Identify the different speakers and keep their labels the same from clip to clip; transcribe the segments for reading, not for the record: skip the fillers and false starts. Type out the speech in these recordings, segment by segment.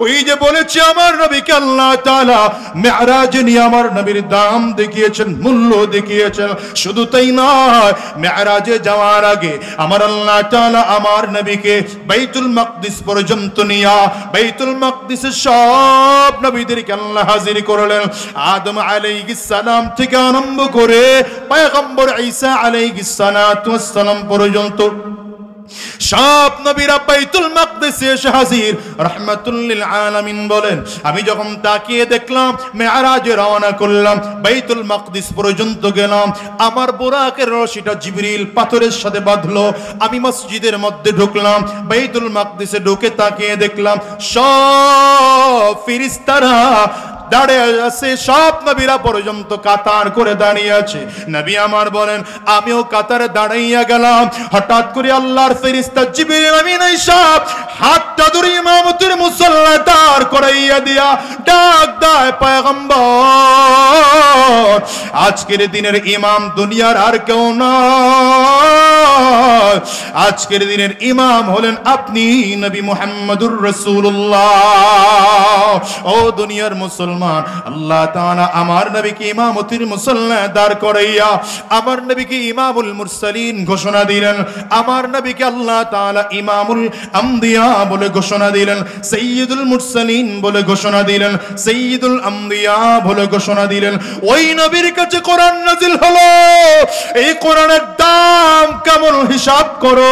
Speaker 1: ওই যে বলেছি আমার নবীকে আল্লাহ তাআলা মেরাজে নিয়ে আমার নবীর দাম দেখিয়েছেন, মূল্য দেখিয়েছেন। শুধু তাই নয়, মেরাজে যাওয়ার আগে আমার আল্লাহ তাআলা আমার নবীকে বাইতুল মাকদিস পর্যন্ত নিয়ে বাইতুল মাকদিসের সব নবীদেরকে আল্লাহ হাজির করলেন। আদম আলাইহিস সালাম থেকে আরম্ভ করে পয়গম্বর ঈসা আলাইহিস সালাতু ওয়াস সালাম পর্যন্ত সব নবীরা বাইতুল মাকদিসে এসে হাজির। রাহমাতুল লিল আলামিন বলেন, আমি যখন তাকিয়ে দেখলাম, মেরাজে রওনা করলাম, বাইতুল মাকদিস পর্যন্ত গেলাম, আমার বুরাকের রশিটা জিবরিল পাথরের সাথে বাঁধলো। আমি মসজিদের মধ্যে ঢুকলাম, বাইতুল মাকদিসে ঢুকে তাকিয়ে দেখলাম সব ফেরেশতারা দাঁড়িয়ে আছে, সব নবীরা পর্যন্ত কাতার করে দাঁড়িয়ে আছে। নবী আমার বলেন, আমিও কাতারে দাঁড়াইয়া গেলাম। হঠাৎ করে আল্লাহর ফেরেশতা জিবরিল আমিন সব হাতটা ধরে ইমামতের মুসল্লা দাঁড় করাইয়া দিয়া ডাক দেয়, পয়গম্বর আজকের দিনের ইমাম দুনিয়ার আর কেউ না, আজকের দিনের ইমাম হলেন আপনি নবী মুহাম্মদুর রাসূলুল্লাহ। ও দুনিয়ার মুসলমান, আল্লাহ তাআলা আমার নবীকে ইমামতির মুসল্লা দাঁড় করাইয়া আমার নবীকে ইমামুল মুরসালিন ঘোষণা দিলেন। আমার নবীকে আল্লাহ তাআলা ইমামুল আম্বিয়া বলে ঘোষণা দিলেন, সাইয়্যিদুল মুরসালিন বলে ঘোষণা দিলেন, সাইয়্যিদুল আম্বিয়া বলে ঘোষণা দিলেন। ওই নবীর কাছে কোরআন নাজিল হলো। এই কোরআনের দাম কেমন হিসাব করো।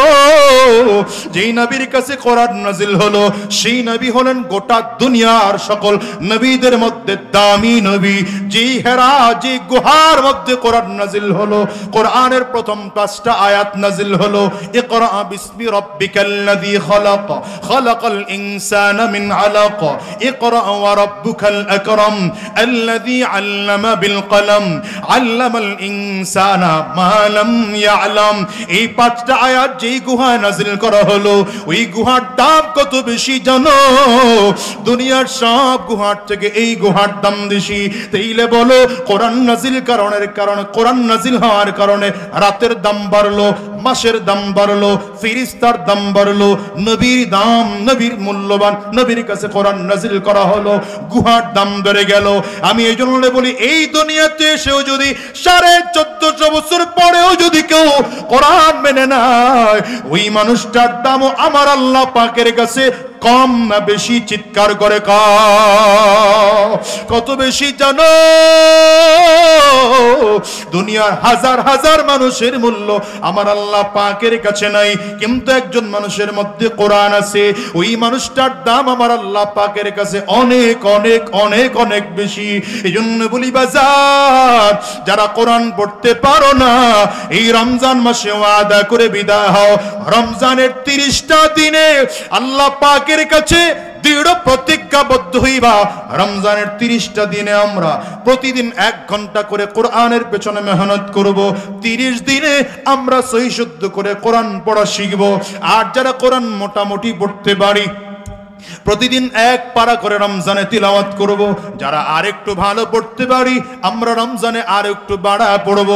Speaker 1: যেই নবীর কাছে কোরআন নাজিল হলো, সেই নবী হলেন গোটা দুনিয়ার সকল নবীদের মধ্যে দামি নবী। যেই হেরা, যে গুহার মধ্যে কোরআন নাজিল হলো, কোরআনের প্রথম 5টা আয়াত নাজিল হলো, ইকরা বিসমি রাব্বিকাল্লাযী খালাক, খালাকাল ইনসানা মিন আলাক, ইকরা ওয়া রাব্বুকাল আকরাম আল্লাযী আল্লামা বিল কলম, আল্লামাল ইনসানা মা লাম ইয়ালাম। এই 5টা আয়াত যেই গুহায় নাজিল করা হলো, ওই গুহার দাম কত বেশি জানো? দুনিয়ার সব গুহার থেকে এই গুহার দাম বেশি। তাইলে বলো, কোরআন নাজিল কারণে কোরআন নাজিল হওয়ার কারণে রাতের দাম বাড়লো, মাসের দাম বাড়লো, ফেরেশতার দাম বাড়লো, নবীর দাম, নবীর মূল্যবান নবীর কাছে কোরআন নাজিল করা হলো, গুহার দাম বেড়ে গেল। আমি এই জন্য বলি, এই দুনিয়াতে এসেও যদি 1450 বছর পরেও যদি কেউ কোরআন মেনে নেয়, ওই মানুষটার দামও আমার আল্লাহ পাকের কাছে কম না বেশি? চিৎকার করে কত বেশি জানো? দুনিয়ার হাজার হাজার মানুষের মূল্য আমার আল্লাহ পাকের কাছে নাই, কিন্তু একজন মানুষের মধ্যে কোরআন আছে, ওই মানুষটার দাম আমার আল্লাহ পাকের কাছে অনেক অনেক অনেক অনেক বেশি। এই জন্য বলি বাজার, যারা কোরআন পড়তে পারো না, এই রমজান মাসে ওয়াদা করে বিদায় হও। রমজানের 30টা দিনে আল্লাহ পাকের কাছে দৃঢ় প্রতিজ্ঞাবদ্ধ হইবা, রমজানের 30টা দিনে আমরা প্রতিদিন 1 ঘন্টা করে কোরআনের পেছনে মেহনত করব। 30 দিনে আমরা সহি শুদ্ধ করে কোরআন পড়া শিখব। আর যারা কোরআন মোটামুটি পড়তে পারি, প্রতিদিন 1 পারা করে রমজানে তিলাওয়াত করব। যারা আরেকটু ভালো পড়তে পারি, আমরা রমজানে আরেকটু বাড়া পড়ব।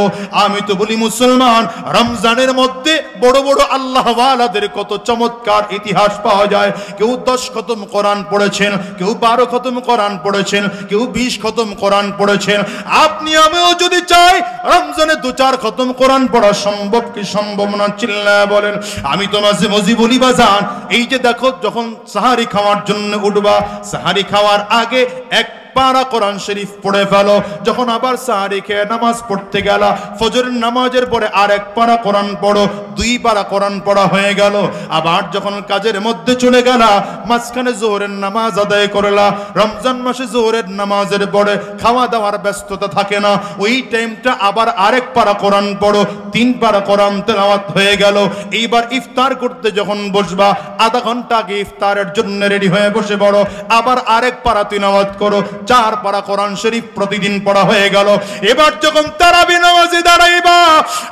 Speaker 1: আমি তো বলি মুসলমান, রমজানের মধ্যে বড় বড় আল্লাহওয়ালাদের কত চমৎকার ইতিহাস পাওয়া যায়। কেউ 10 খতম কোরআন পড়েছেন, কেউ 12 খতম কোরআন পড়েছেন, কেউ 20 খতম কোরআন পড়েছেন। আপনি আমিও যদি চাই রমজানে 2-4 খতম কোরআন পড়া সম্ভব কি সম্ভব না? চিল্লায়া বলেন। আমি তো মাঝে মাঝে বলি বাজান, এই যে দেখো, যখন সাহারি খাওয়ার জন্য উঠবা, সাহারি খাওয়ার আগে 1 পারা কোরআন শরীফ পড়ে ফেলো। যখন আবার সাহারি খেয়ে নামাজ পড়তে গেলা, ফজরের নামাজের পরে আর 1 পারা কোরআন পড়ো, 2 পারা কোরআন পড়া হয়ে গেল। আবার যখন কাজের মধ্যে চলে গেলা, মাঝখানে জোহরের নামাজ আদায় করলা। রমজান মাসে জোহরের নামাজের পরে খাওয়া দাওয়ার ব্যস্ততা থাকে না, ওই টাইমটা আবার আরেক পারা কোরআন পড়ো, 3 পারা কোরআন তেলাওয়াত হয়ে গেল। এইবার ইফতার করতে যখন বসবা, আধা ঘন্টা আগে ইফতারের জন্য রেডি হয়ে বসে পড়ো, আবার আরেক পারা তিলাওয়াত করো, 4 পারা কোরআন শরীফ প্রতিদিন পড়া হয়ে গেল। এবার যখন তারাবি নামাজে দাঁড়াইবা,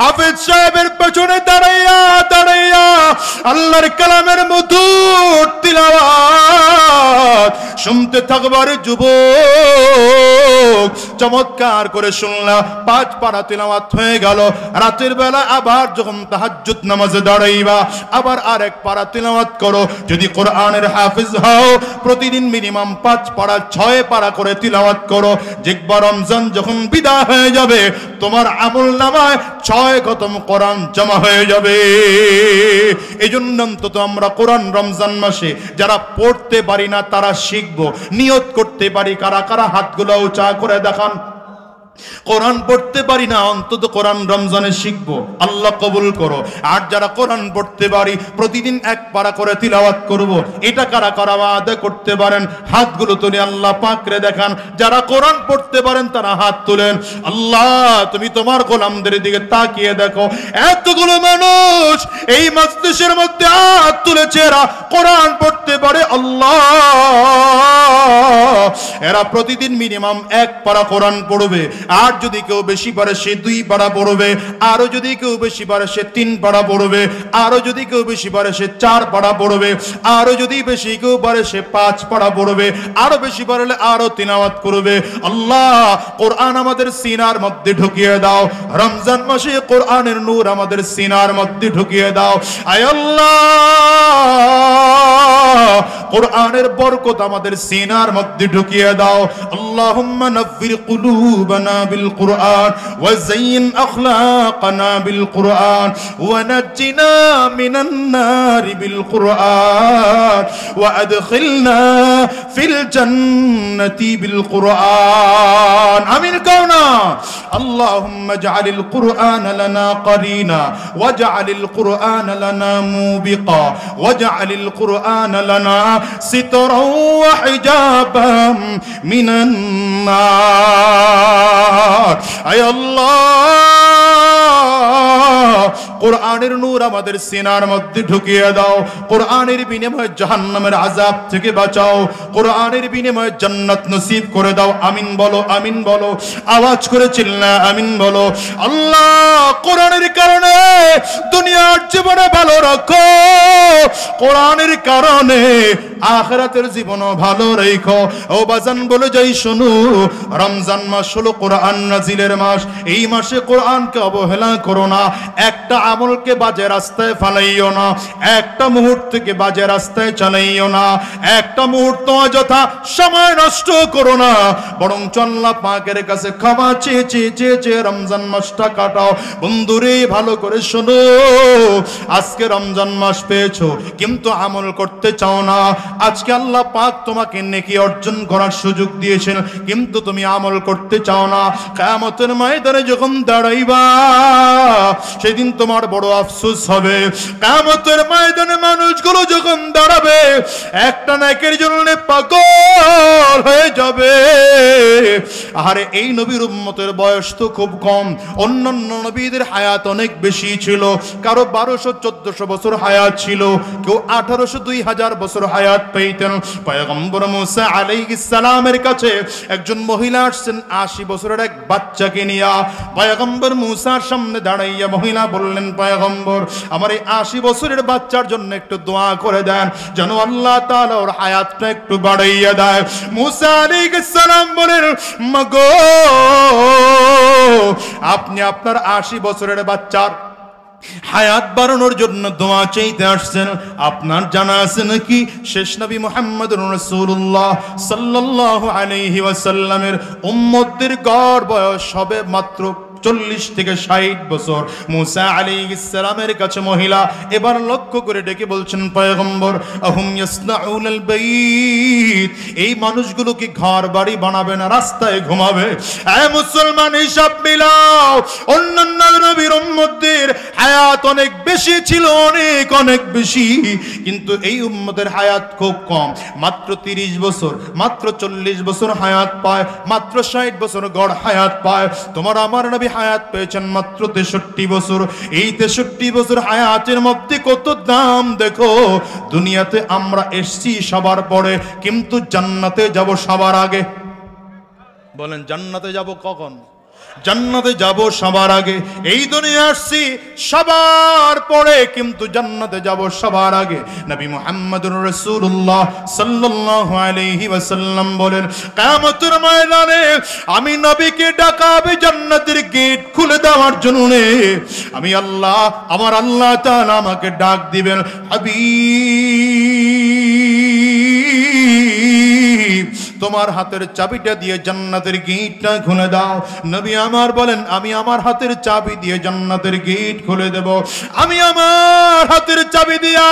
Speaker 1: হাফেজ সাহেবের পেছনে দাঁড়াইয়া দাঁড়াইয়া আল্লাহর কালামের মধুর তিলাওয়াত শুনতে থাকবার যুবক, চমৎকার করে শুনলা। 5 পারা তিলাওয়াত হয়ে গেল। রাতের বেলা আবার যখন তাহাজ্জুদ নামাজে দাঁড়াইবা, আবার আরেক পারা তিলাওয়াত করো। যদি কোরআনের হাফেজ হও, প্রতিদিন মিনিমাম 5 পারা 6 পারা করে তিলাওয়াত করো। দেখবা রমজান যখন বিদায় হয়ে যাবে, তোমার আমল নামায় 6 খতম কোরআন জমা হয়ে যাবে। এজন্য অন্তত আমরা কোরআন রমজান মাসে যারা পড়তে পারি না তারা শিখবো। নিয়ত করতে পারি কারা কারা? হাতগুলো উঁচা করে দেখান। কোরআন পড়তে পারি না, অন্তত কোরআন রমজানে শিখবো, আল্লাহ কবুল করো। আর যারা কোরআন পড়তে পারি, প্রতিদিন 1 পারা করে তিলাওয়াত করব, এটা কারা কারা ওয়াদা করতে পারেন? হাতগুলো তুলে আল্লাহ পাকরে দেখান। যারা কোরআন পড়তে পারেন তারা হাত তুলেন। আল্লাহ তুমি তোমার গোলামদের দিকে তাকিয়ে দেখো, এতগুলো মানুষ এই মজলিসের মধ্যে হাত তুলেছে, এরা কোরআন পড়তে পারে। আল্লাহ এরা প্রতিদিন মিনিমাম 1 পারা কোরআন পড়বে। আর যদি কেউ বেশি পারে সে 2 পারা পড়বে, আরো যদি কেউ বেশি পারে সে 3 পারা পড়বে, আরো যদি কেউ বেশি পারে সে 4 পারা পড়বে, আরো যদি বেশি কেউ পারে সে 5 পারা পড়বে, আরো বেশি পারলে আরো তিলাওয়াত করবে। আল্লাহ কোরআন আমাদের সিনার মধ্যে ঢুকিয়ে দাও। রমজান মাসে কোরআনের নূর আমাদের সিনার মধ্যে ঢুকিয়ে দাও। আয় আল্লাহ কোরআনের বরকত আমাদের সিনার মধ্যে ঢুকিয়ে দাও। আল্লাহুম্মা নাফির কুলুবানা বিল কুরআন ওয়া যায়্যিন আখলাকানা বিল কুরআন ওয়া নাজ্জিনা মিনান নারি বিল কুরআন ওয়া আদখিলনা ফিল জান্নাতি বিল কুরআন। আমিন কাওনা। আল্লাহুম্মা জাআলিল কুরআন লানা কারিনা ওয়াজআলিল কুরআন লানা মুবিকা ওয়াজআলিল কুরআন লানা সিতরাও ওয়া হিজাবাম মিনান নার। আয় আল্লাহ কোরআনের নূর আমাদের সিনার মধ্যে ঢুকিয়ে দাও। কোরআনের বিনিময়ে জাহান্নামের আযাব থেকে বাঁচাও। কোরআনের বিনিময়ে জান্নাত নসিব করে দাও। আমিন বলো, আমিন বলো, আওয়াজ করে চিল্লা আমিন বলো। আল্লাহ কোরআনের কারণে দুনিয়ার জীবনে ভালো রাখো, কোরআনের কারণে আখিরাতের জীবনও ভালো রেখো। ও বাজান বলে যাই শোনো, রমজান মাস হলো কোরআন নাজিলের মাস। এই মাসে কোরআনকে অবহেলা করো না। একটা আমলকে বাজে রাস্তায় ফালাইও না, একটা মুহূর্তকে বাজে রাস্তায় চালাইও না, একটা মুহূর্ত অযথা সময় নষ্ট করো না, বরং আল্লাহ পাকের কাছে ক্ষমা চেয়ে চেয়ে চেয়ে চেয়ে রমজান মাসটা কাটাও। বন্ধুরে ভালো করে শোনো, আজকে রমজান মাস পেয়েছো কিন্তু আমল করতে চাও না। আজকে আল্লাহ পাক তোমাকে নেকি অর্জন করার সুযোগ দিয়েছেন কিন্তু তুমি আমল করতে চাও না। কিয়ামতের ময়দানে যখন দাঁড়াইবা সেদিন তোমার বড় আফসোস হবে। কিয়ামতের ময়দানে মানুষগুলো যখন দাঁড়াবে একটা নেকির জন্য পাগল হয়ে যাবে। আরে এই নবীর উম্মতের বয়স তো খুব কম, অন্যান্য নবীদের হায়াত অনেক বেশি ছিল। কারো 1200-1400 বছর হায়াত ছিল, কেউ 1800-2000 বছর হায়াত পেতেন। পয়গম্বর মুসা আলাইহিস সালামের কাছে একজন মহিলা আসছেন 80 বছরের এক বাচ্চাকে নিয়ে। পয়গম্বর মুসার সামনে দাঁড়াইয়া মহিলা বললেন, পয়গম্বর আমার এই 80 বছরের বাচ্চার জন্য একটু দোয়া করে দেন যেন আল্লাহ তাআলা ওর হায়াতটা একটু বাড়াইয়া দেয়। মুসা আলাইহিস সালাম বলেন, মাগো আপনি আপনার 80 বছরের বাচ্চার হায়াত বাড়ানোর জন্য দোয়া চাইতে আসছেন, আপনার জানা আছে নাকি শেষ নবী মুহাম্মদুর রাসূলুল্লাহ সাল্লাল্লাহু আলাইহি ওয়াসাল্লামের উম্মতদের গড় বয়স হবে মাত্র 40 থেকে 60 বছর। মুসা আলাইহিস সালামের কাছে মহিলা এবার লক্ষ্য করে ডেকে বলছেন, পয়গম্বর আহুম ইয়াসনাউল বাইত, এই মানুষগুলো কি ঘর বাড়ি বানাবে না রাস্তায় ঘুমাবে? এ মুসলমান হিসাব মিলাও, অন্যান্য নবীর উম্মতদের হায়াত অনেক বেশি ছিল, অনেক অনেক বেশি, কিন্তু এই উম্মতের হায়াত খুব কম, মাত্র 30 বছর, মাত্র 40 বছর হায়াত পায়, মাত্র 60 বছর গড় হায়াত পায়। তোমার আমার নবী হায়াত পেয়েছেন মাত্র 63 বছর। এই 63 বছর হায়াতের মধ্যে কত দাম দেখো। দুনিয়াতে আমরা এসছি সবার পরে, কিন্তু জান্নাতে যাব সবার আগে। বলেন জান্নাতে যাব কখন? জান্নাতে যাব সবার আগে, এই দুনিয়া আসছি সবার পরে, কিন্তু জান্নাতে যাব সবার আগে। নবী মুহাম্মদুর রাসূলুল্লাহ সাল্লাল্লাহু আলাইহি ওয়াসাল্লাম বলেন, কিয়ামতের ময়দানে আমি নবীকে ডাকা হবে জান্নাতের গেট খুলে দেওয়ার জন্য। আমি আল্লাহ, আমার আল্লাহ তাআলা আমাকে ডাক দিবেন, হাবিব তোমার হাতের চাবিটা দিয়ে জান্নাতের গেটটা খুলে দাও। নবী আমার বলেন, আমি আমার হাতের চাবি দিয়ে জান্নাতের গেট খুলে দেব। আমি আমার হাতের চাবি দিয়া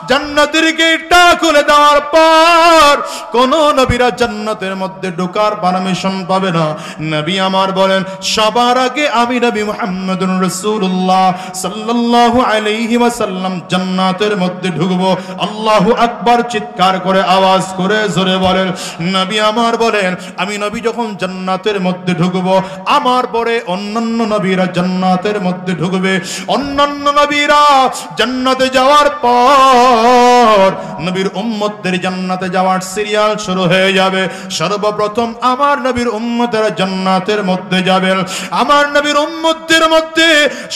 Speaker 1: জান্নাতের গেটটা খুলে দেওয়ার পর কোন নবীরা জান্নাতের মধ্যে ঢোকার পারমিশন পাবে না। নবী আমার বলেন, সবার আগে আমি নবী মুহাম্মদুর রাসূলুল্লাহ সাল্লাল্লাহু আলাইহি ওয়াসাল্লাম জান্নাতের মধ্যে ঢুকবো। আল্লাহু আকবার চিৎকার করে আওয়াজ করে জোরে বলেন। নবী আমার বলেন, আমি নবী যখন জান্নাতের মধ্যে ঢুকবো, আমার পরে অন্যান্য নবীরা জান্নাতের মধ্যে ঢুকবে। অন্যান্য নবীরা জান্নাতে যাওয়ার পর নবীর উম্মতদের জান্নাতে যাওয়ার সিরিয়াল শুরু হয়ে যাবে। সর্বপ্রথম আমার নবীর উম্মতেরা জান্নাতের মধ্যে যাবেন। আমার নবীর উম্মতদের মধ্যে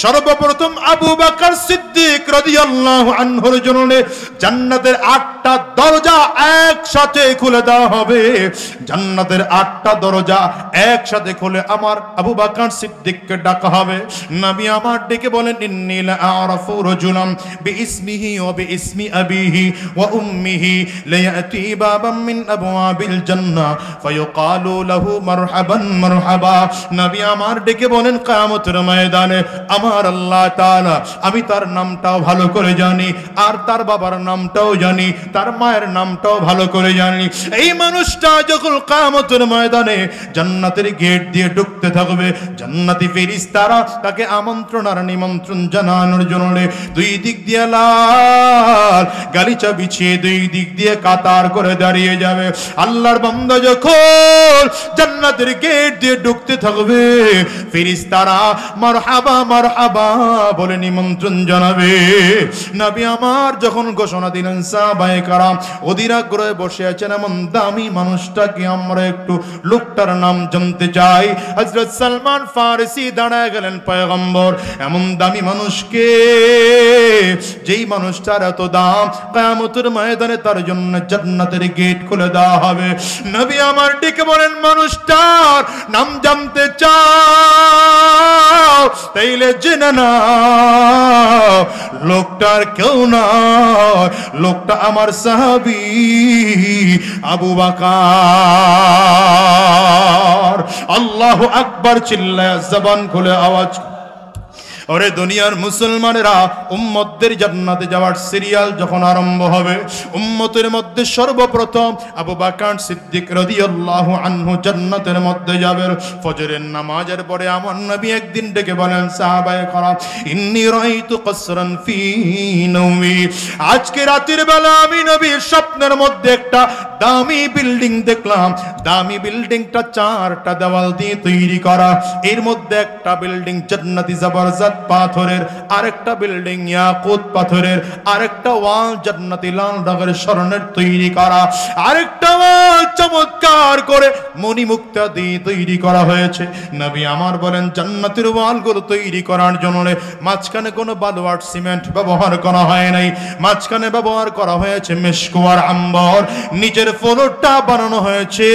Speaker 1: সর্বপ্রথম আবু বকর সিদ্দিক রাদিয়াল্লাহু আনহুর জন্য জান্নাতের 8টা দরজা একসাথে খুলে দেওয়া হবে। জান্নাতের 8টা দরজা একসাথে খুলে আমার আবু বকর সিদ্দিককে ডাকা হবে। নবী আমার ডেকে বলেন, ইন্নী লা আরাফু রাজুলাম বিইসমিহি ওয়া বিইসমি আবিহি ওয়া উম্মিহি লায়াতি বাবাম মিন আবওয়াবিল জান্নাহ ফায়ুকালু লাহু মারহাবান মারহাবা। নবী আমার ডেকে বলেন, কিয়ামতের ময়দানে আমার আল্লাহ তাআলা, আমি তার নামটাও ভালো করে জানি, আর তার বাবার নামটাও জানি, তার মায়ের নামটাও ভালো করে জানি। এই মানুষটা যখন কিয়ামতের ময়দানে জান্নাতের গেট দিয়ে ঢুকতে থাকবে, জান্নাতি ফেরেশতারা তাকে আমন্ত্রণ আর নিমন্ত্রণ জানানোর জন্য দুই দিক দিয়ে লাল গালিচা বিছিয়ে দুই দিক দিয়ে কাতার করে দাঁড়িয়ে যাবে। আল্লাহর বান্দা যখন জান্নাতের গেট দিয়ে ঢুকতে থাকবে, ফেরেশতারা মারহাবা মারহাবা বলে নিমন্ত্রণ জানাবে। নবী আমার যখন ঘোষণা দিলেন, সাহাবায়ে কেরাম অধীর আগ্রহে বসে আছেন। এমন দামি মানুষটাকে আমরা একটু লোকটার নাম জানতে চাই। হযরত সালমান ফারসি দাঁড়ায় গেলেন, পয়গম্বর এমন দামি মানুষকে, যেই মানুষটার এত দাম, কিয়ামতের ময়দানে তার জন্য জান্নাতের গেট খুলে দেওয়া হবে। নবী আমার ডেকে বলেন, মানুষটার নাম জানতে চাও? তাইলে জেনে নাও, লোকটার কেউ না, লোকটা আমার সাহাবী আবু বকর। আল্লাহু আকবার চিল্লায়া জবান খুলে আওয়াজ। ওরে দুনিয়ার মুসলমানেরা, উম্মতদের জান্নাতে যাওয়ার সিরিয়াল যখন আরম্ভ হবে, উম্মতের মধ্যে সর্বপ্রথম আবু বকর সিদ্দিক রাদিয়াল্লাহু আনহু জান্নাতের মধ্যে যাবেন। ফজরের নামাজের পরে আমার নবী একদিন ডেকে বলেন, সাহাবায়ে কেরাম ইন্নী রাআইতু কসরান ফি নওমি, আজকে রাতের বেলা আমি নবীর স্বপ্নের মধ্যে একটা দামি বিল্ডিং দেখলাম। দামি বিল্ডিংটা 4টা দেওয়াল দিয়ে তৈরি করা। এর মধ্যে একটা বিল্ডিং জান্নাতি জবরদস্ত পাথরের, আরেকটা বিল্ডিং ইয়াকুত পাথরের, আরেকটা ওয়াল জান্নাতি লাল রঙের স্বর্ণের তৈরি করা, আরেকটা ওয়াল চমৎকার করে মণিমুক্তা দিয়ে তৈরি করা হয়েছে। নবী আমার বলেন, জান্নাতের ওয়ালগুলো তৈরি করার জন্য মাঝখানে কোনো বালু আর সিমেন্ট ব্যবহার করা হয় নাই। মাঝখানে ব্যবহার করা হয়েছে মেশক আর আম্বর। নিচের ফ্লোরটা বানানো হয়েছে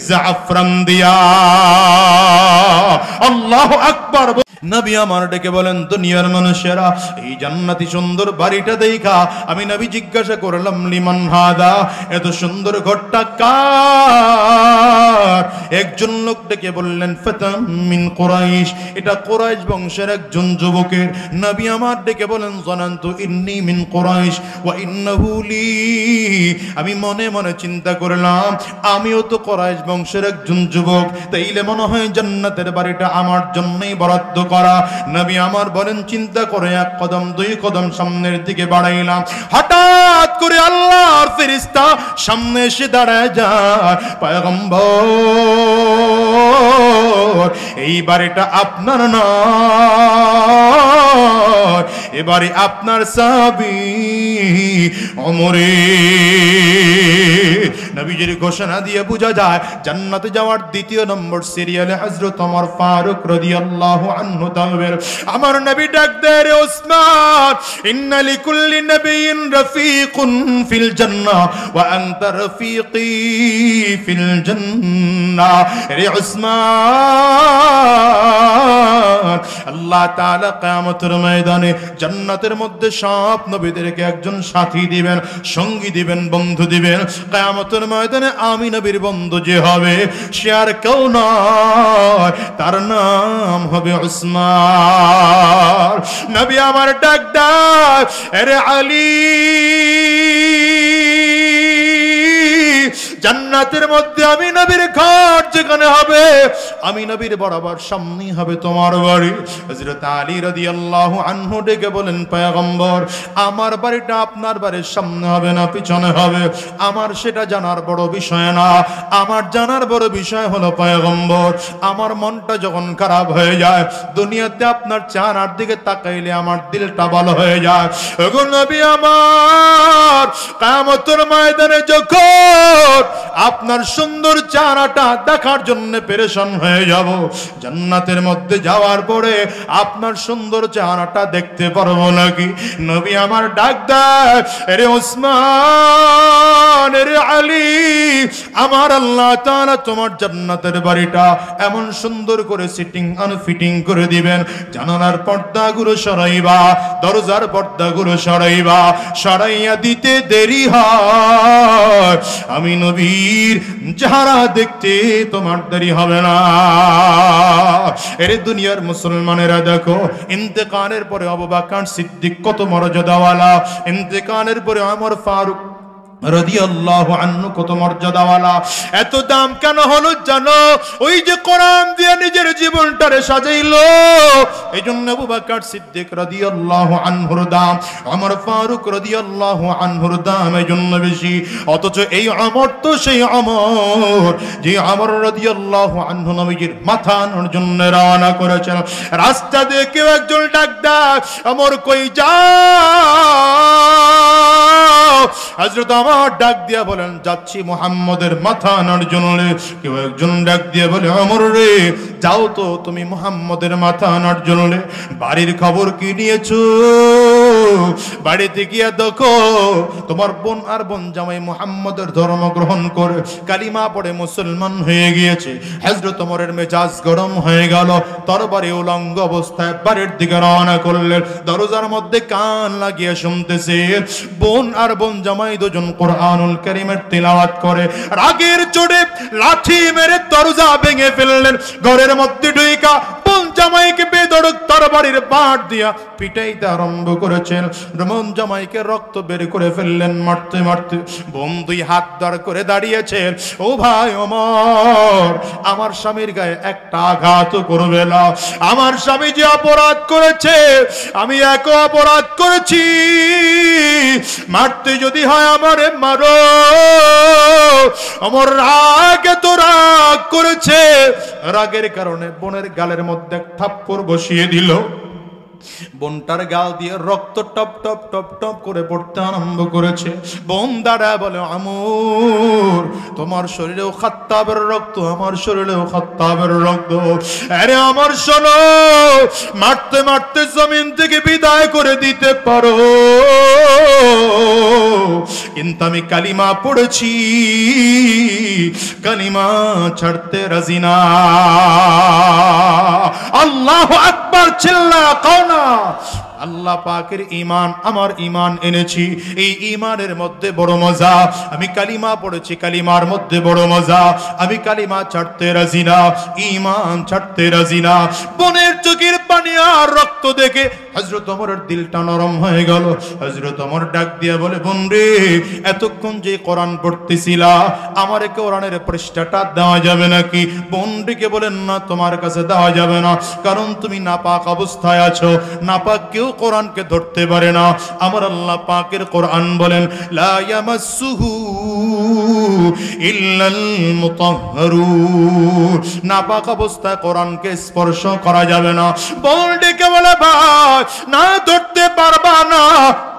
Speaker 1: জাফরান দিয়া। আল্লাহু আকবার। নবী আমার ডেকে বলেন, দুনিয়ার মানুষেরা, এই জান্নাতি সুন্দর বাড়িটা দেখা আমি নবী জিজ্ঞাসা করলাম, লিমান হাদা, এত সুন্দর ঘরটা কার? একজন লোক ডেকে বললেন, ফাতাম মিন কুরাইশ, এটা কুরাইশ বংশের একজন যুবকের। নবী আমার ডেকে বলেন, জানান্তু ইন্নী মিন কুরাইশ ওয়া ইন্নাহু লি, আমি মনে মনে চিন্তা করলাম আমিও তো কুরাইশ বংশের একজন যুবক, তাইলে মনে হয় জান্নাতের বাড়িটা আমার জন্যই বরাদ্দ করা। নবী আমার বলেন, চিন্তা করে 1 কদম 2 কদম সামনের দিকে বাড়াইলাম। হঠাৎ করে আল্লাহর ফেরেশতা সামনে এসে দাঁড়ায় যায়। পয়গম্বর, এই বাড়িটা আপনার নয়, এবারে আপনার সাহাবী ওমরের। নবীজির ঘোষণা দিয়ে বোঝা যায় জান্নাতে যাওয়ার দ্বিতীয় নম্বর সিরিয়ালে হযরত ওমর ফারুক রাদিয়াল্লাহু আনহু তাকবীর। আমার নবী ডাক দেয়, রে ওসমান, ইন্না লিকুল্লি নাবিয়্যিন রাফিকুন ফিল জান্নাহ ওয়া আনতা রাফিকি ফিল জান্নাহ। রে ওসমান, আল্লাহ তাআলা কিয়ামতের ময়দানে জান্নাতের মধ্যে সব নবীদেরকে একজন সাথী দিবেন, সঙ্গী দিবেন, বন্ধু দিবেন। কিয়ামতের ময়দানে আমি নবীর বন্ধু যে হবে সে আর কেউ নয়, তার নাম হবে উসমান। নবী আমার ডাক ডাক, আরে আলী, জান্নাতের মধ্যে আমি নবীর ঘর যেখানে হবে, আমি নবীর বরাবর সামনেই হবে তোমার বাড়ি। হযরত আলী রাদিয়াল্লাহু আনহু ডেকে বলেন, পয়গম্বর, আমার বাড়িটা আপনার বাড়ির সামনে হবে না পিছনে হবে, আমার সেটা জানার বড় বিষয় না। আমার জানার বড় বিষয় হলো পয়গম্বর, আমার মনটা যখন খারাপ হয়ে যায়, দুনিয়াতে আপনার চেহারার দিকে তাকাইলে আমার দিলটা ভালো হয়ে যায়। ওগো নবী আমার, কিয়ামতের ময়দানে যখন আপনার সুন্দর চেহারাটা দেখার জন্য পেরেশান হয়ে যাব, জান্নাতের মধ্যে যাওয়ার পরে আপনার সুন্দর চেহারাটা দেখতে পারবো নাকি? নবী আমার ডাক দেয়, রে ওসমান, রে আলী, আমার আল্লাহ তাআলা তোমার জান্নাতের বাড়িটা এমন সুন্দর করে সিটিং আর ফিটিং করে দিবেন, জানালার পর্দাগুলো সরাইবা, দরজার পর্দাগুলো সরাইবা, সরাইয়া দিতে দেরি হয়, আমি নবীর চেহারা দেখতে তোমার দেরি হবে না। এর দুনিয়ার মুসলমানেরা দেখো, ইন্তেকালের পরে আবু বকর সিদ্দিক কত মর্যাদাওয়ালা, ইন্তেকালের পরে ওমর ফারুক রাদিয়াল্লাহু আনহু কত মর্যাদাওয়ালা। এত দাম কেন হলো জানো? ওই যে কোরআন দিয়ে নিজের জীবনটারে সাজাইলো, এইজন্য আবু বকর সিদ্দিক রাদিয়াল্লাহু আনহুর দাম, ওমর ফারুক রাদিয়াল্লাহু আনহুর দাম এইজন্য বেশি। অথচ এই ওমর তো সেই ওমর যে ওমর রাদিয়াল্লাহু আনহু নবীজির মাথা আনার জন্য রওনা করেছেন। রাস্তা দিয়ে কেউ একজন ডাক দেয়, ওমর কই যাও? হযরত ওমর ডাক দিয়া বলেন, যাচ্ছি মুহাম্মদের মাথা আনার জন্য। কেউ একজন ডাক দিয়ে বলে, ওমর রে, যাও তো তুমি মুহাম্মদের মাথা আনার জন্য। বাড়ির খবর কি নিয়েছো? বাড়িতে গিয়া দেখো তোমার বোন আর বোন জামাই মুহাম্মদের ধর্ম গ্রহণ করে কালিমা পড়ে মুসলমান হয়ে গিয়েছে। হযরত ওমরের মেজাজ গরম হয়ে গেল, তরবারি উলঙ্গ অবস্থায় বাড়ির দিকে রওনা করলেন। দরজার মধ্যে কান লাগিয়ে শুনতেছে, বোন আর বোন জামাই দুজন কোরআনুল কারীমের তিলাওয়াত করে। রাগের চোটে লাঠি মেরে দরজা ভেঙে ফেললেন। ঘরের মধ্যে ঢুইকা বোন জামাইকে বেধড়ক তরবারির বাট দিয়া পিটাইতে আরম্ভ করেছেন। বোন জামাইকে রক্ত বের করে ফেললেন মারতে মারতে। বোন দুই হাত দাঁড় করে দাঁড়িয়েছে, ও ভাই ওমর, আমার স্বামীর গায়ে একটা আঘাত করবে না। আমার স্বামী যে অপরাধ করেছে, আমি এক অপরাধ করেছি, মারতে যদি হয় আমারে মারো। আমার রাগ এত রাগ করেছে, রাগের কারণে বোনের গালের মধ্যে থাপ্পড় বসিয়ে দিল। বোনটার গাল দিয়ে রক্ত টপ টপ টপ টপ করে পড়তে আরম্ভ করেছে। বোন দাঁড়ায় বলে, আমর, তোমার শরীরেও খাত্তাবের রক্ত, আমার শরীরেও খাত্তাবের রক্ত। আরে আমার শোনো, মারতে মারতে জমিন থেকে বিদায় করে দিতে পারো, কিন্তু আমি কালিমা পড়েছি, কালিমা ছাড়তে রাজি না। আল্লাহু আকবার, চিল্লা কও না। আল্লাহ পাকের ঈমান, আমার ঈমান এনেছি, এই ঈমানের মধ্যে বড় মজা। আমি কালিমা পড়েছি, কালিমার মধ্যে বড় মজা। আমি কালিমা ছাড়তে রাজি না, ঈমান ছাড়তে রাজি না। বোনের চোখের পানি আর রক্ত দেখে হযরত ওমরের দিলটা নরম হয়ে গেল। হযরত ওমর ডাক দিয়ে বলে, বোন রে, এতক্ষণ যে কোরআন পড়তেছিলা, আমারে কোরআনের পৃষ্ঠাটা দেওয়া যাবে নাকি? বোন ডেকে বলেন, না, তোমার কাছে দেওয়া যাবে না, কারণ তুমি নাপাক অবস্থায় আছো। নাপাক কেউ কোরআনকে ধরতে পারে না। আমার আল্লাহ পাকের কোরআন বলেন, লা ইয়ামাসসুহু ইল্লাল মুতাহহারুন। নাপাক অবস্থায় কোরআনকে স্পর্শ করা যাবে না। বোন ডেকে বলে ভাই না ধরতে পারবা না,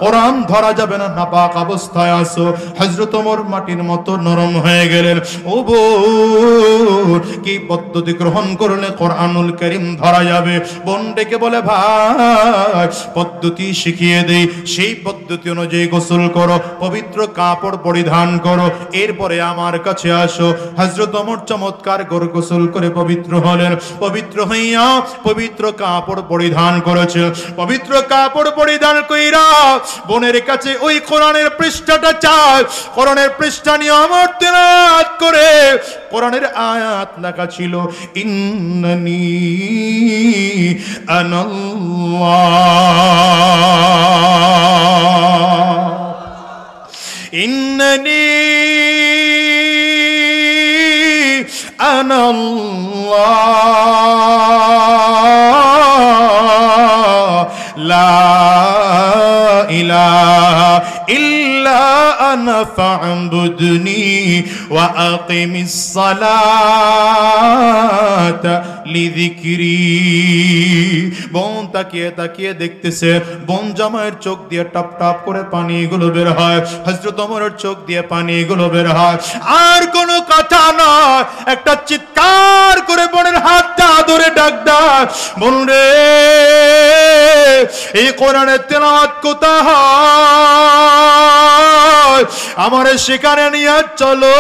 Speaker 1: কোরআন ধরা যাবে না, নাপাক অবস্থায় আসো। হযরত ওমর মাটির মতো নরম হয়ে গেলেন। ও বোন কি পদ্ধতি গ্রহণ করলে কোরআনুল কারীম ধরা যাবে? বোন ডেকে বলে ভাই পদ্ধতি শিখিয়ে দেই, সেই পদ্ধতি অনুযায়ী গোসল করো, পবিত্র কাপড় পরিধান করো, এরপরে আমার কাছে আসো। হযরত ওমর চমৎকার করে গোসল করে পবিত্র হলেন। পবিত্র হইয়া পবিত্র কাপড় পরিধান করেছে। পবিত্র কাপড় পরিধান কইরা বোনের কাছে ওই কোরআনের পৃষ্ঠাটা চায়। কোরআনের পৃষ্ঠা নিয়ে ওমর তেলাওয়াত করে কোরআনের আয়াত লেখা ছিল ইন্নানি আনাল্লাহ, ইন্নানি আনাল্লাহ লা ইলাহা ইল্লা আনা ফা'বুদনি ওয়া আকিমিস সালাতা লিযিকরি। বোন তাকিয়ে তাকিয়ে দেখতেছে, বোন জামাইয়ের চোখ দিয়ে টপ টপ করে পানিগুলো বের হয়, হযরত ওমরের চোখ দিয়ে পানিগুলো বের হয়। আর কোনো কথা না, একটা চিৎকার করে বোনের হাতটা ধরে ডাক ডাক, বোন রে এই কোরআনের তেলাওয়াত কোথায় হয়, আমারে সেখানে নিয়ে চলো।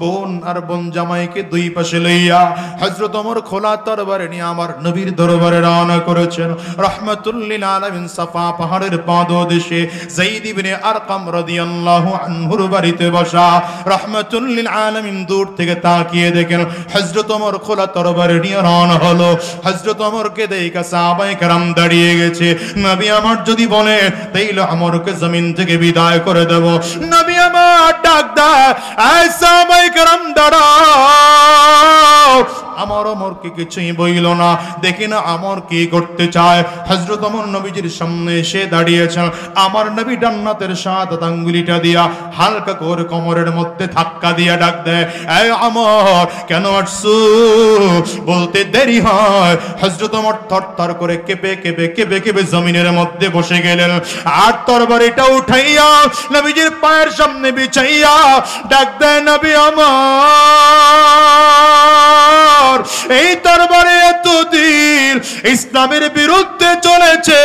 Speaker 1: বোন আর বোন জামাইকে দুই পাশে লইয়া হযরত ওমর খোলা তরবারি নিয়ে আমার নবীর দরবারে রওনা করেছেন। রাহমাতুল লিল আলামিন সাফা পাহাড়ের পাদদেশে যায়েদ ইবনে আরকাম রাদিয়াল্লাহু আনহুর বাড়িতে বসা। রাহমাতুল লিল আলামিন দূর থেকে তাকিয়ে দেখেন হযরত ওমর খোলা তরবারি নিয়ে রওনা হলো। হযরত ওমরকে দেখে সাহাবায়ে কেরাম দাঁড়িয়ে গেছে। নবী আমার যদি বলে তাইলে ওমরকে জমিন থেকে বিদায় করে দেব। নবী আমার ডাক দেয়, এই সাহাবায়ে কেরাম দাঁড়াও, আমার ওমরকে কিছুই বইল না, দেখি না আমর কি করতে চায়। হযরত ওমর নবীজির সামনে এসে দাঁড়িয়েছেন। আমার নবী জান্নাতের শাহাদাত আঙ্গুলিটা দিয়া হালকা করে কোমরের মধ্যে ধাক্কা দিয়া ডাক দেয়, এই আমর কেন আসছো? বলতে দেরি হয়। হযরত ওমর থরথর করে কেঁপে কেঁপে কেঁপে কেঁপে জমিনের মধ্যে বসে গেলেন। আর তরবারিটা উঠাইয়া নবীজির পায়ের সামনে বিছাইয়া ডাক দেয়, নবী আমার এই তরবারি এতদিন ইসলামের বিরুদ্ধে চলেছে,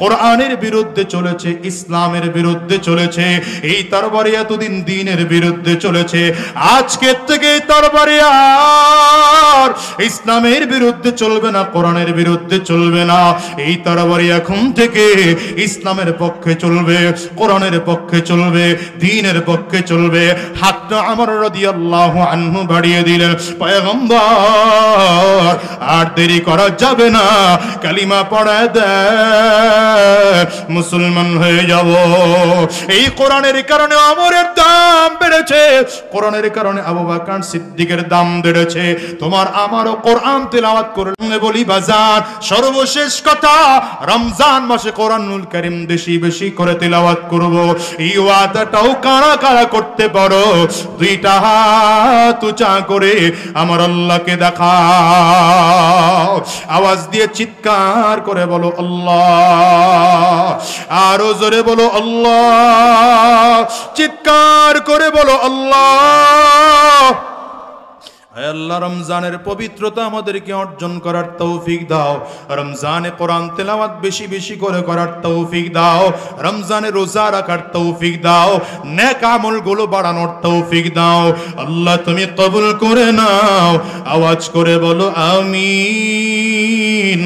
Speaker 1: কোরআনের বিরুদ্ধে চলেছে, ইসলামের বিরুদ্ধে চলেছে। এই তরবারি এতদিন দ্বীনের বিরুদ্ধে চলেছে। আজকের থেকে এই তরবারি আর ইসলামের বিরুদ্ধে চলবে না, কোরআনের বিরুদ্ধে চলবে না। এই তরবারি এখন থেকে ইসলামের পক্ষে চলবে, কোরআনের পক্ষে চলবে, দ্বীনের পক্ষে চলবে। হাতটা আমার রাদিয়াল্লাহু আনহু বাড়িয়ে দিলেন, পয়গম্বর আর দেরি করা যাবে না, কালিমা পড়ে দে, মুসলমান হয়ে যাব। এই কোরআনের কারণে ওমরের দাম বেড়েছে, কোরআনের কারণে আবু বকর সিদ্দিকের দাম বেড়েছে। তোমার আমারও কোরআন তেলাওয়াত করলে বলি বাজার, সর্বশেষ কথা রমজান মাসে কোরআনুল কারীম বেশি বেশি করে তেলাওয়াত করব। এই ওয়াদাটাও কারা কারা করতে পারো? দুইটা হাত উঁচা করে আমার আল্লাহকে দেখাও, আওয়াজ দিয়ে চিৎকার করে বলো আল্লাহ, আরো জোরে বলো আল্লাহ, চিৎকার করে বলো আল্লাহ। আল্লাহ রমজানের পবিত্রতা আমাদেরকে অর্জন করার তৌফিক দাও। রমজানে কোরআন তেলাওয়াত বেশি বেশি করে করার তৌফিক দাও। রমজানে রোজা রাখার তৌফিক দাও। নেক আমলগুলো বাড়ানোর তৌফিক দাও। আল্লাহ তুমি কবুল করে নাও। আওয়াজ করে বলো আমিন।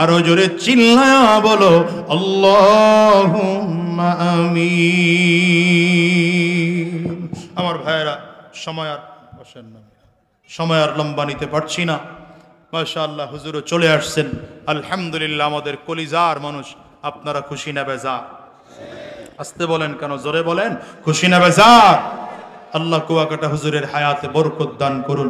Speaker 1: আরো জোরে চিল্লায়া বলো আল্লাহুম্মা আমিন। আমার ভাইরা সময় আর বসেন না, সময় আর লম্বা নিতে পারছি না। মাশাআল্লাহ হুজুরও চলে আসছেন, আলহামদুলিল্লাহ। আমাদের কলিজার মানুষ, আপনারা খুশি না বেজার? আসতে বলেন কেন, জোরে বলেন, খুশি না বেজার? আল্লাহ কুয়াকাটা হুজুরের হায়াতে বরকত দান করুন,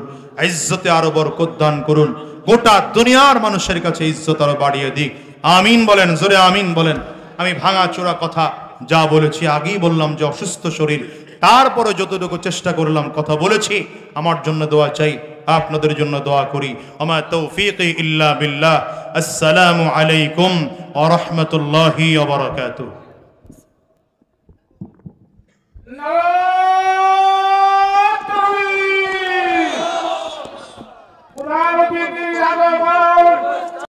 Speaker 1: ইজ্জতে আরো বরকত দান করুন, গোটা দুনিয়ার মানুষের কাছে ইজ্জত আরো বাড়িয়ে দিক। আমিন বলেন, জোরে আমিন বলেন। আমি ভাঙা চোরা কথা যা বলেছি আগেই বললাম যে অসুস্থ শরীর, তারপরে যতটুকু চেষ্টা করলাম কথা বলেছি। আমার জন্য দোয়া চাই, আপনাদের জন্য দোয়া করি। ওমা তৌফিকি ইল্লা বিল্লাহ। আসসালামু আলাইকুম ওয়া রাহমাতুল্লাহি ওয়া বারাকাতুহু।